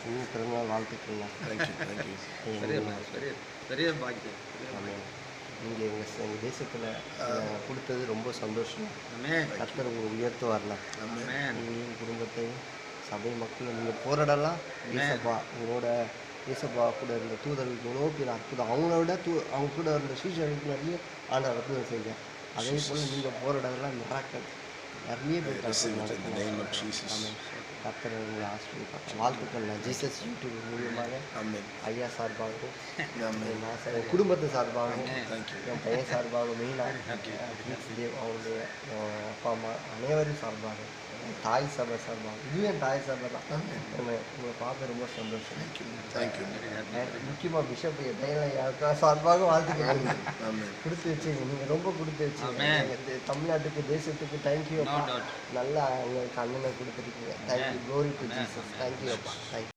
இன்னும் பிறந்தநாள் வாழ்த்துக்கள்ண்ணா. தேங்க்யூ. பெரிய பாக்கியம். ஆமாம். நீங்கள் எங்கள் தேசத்தில் கொடுத்தது ரொம்ப சந்தோஷம். கர்த்தர் உங்களை உயர்த்துவார்ண்ணா. உங்களையும் குடும்பத்தையும் சபை மக்களும் நீங்கள் போராடலாம். ஏசப்பா உங்களோட ஏசப்பா கூட இருந்த தூதர்களுக்கு எவ்வளோ பேர் அற்புதம், அவங்களோட அவங்க கூட இருந்த சீஷர்களுக்கு நிறைய ஆண்டவர் அற்புதம் செஞ்சேன். அதே போல் நீங்கள் போராடலாம் மிராக்கள் நிறைய பேர் ஆமாம். கர்த்தர் உங்களை ஆசிரியப்பாங்க. வாழ்த்துக்கள். ஜீசஸ் யூடியூப் மூலியமாக ஐயா சார்பாகவும் என் குடும்பத்து சார்பாகவும் என் பையன் சார்பாகவும் மெயினாக தேவ் அவங்களுடைய அப்பா அம்மா அனைவரும் சார்பாக தாய் சபை சார்பாக இதுவும் என் தாய் சபை தான். உங்களை பார்க்க ரொம்ப சந்தோஷம். முக்கியமாக பிஷப் தயனையா சார்பாக வாழ்த்துக்கள் கொடுத்து வச்சுங்க. நீங்கள் ரொம்ப கொடுத்து வச்சுங்க தமிழ்நாட்டுக்கு தேசத்துக்கு. தேங்க்யூ அப்பா. நல்லா உங்களுக்கு அண்ணனை கொடுத்துருக்கீங்க. Thank you. Glory to Jesus. Thank you அப்பா. தேங்க்யூ.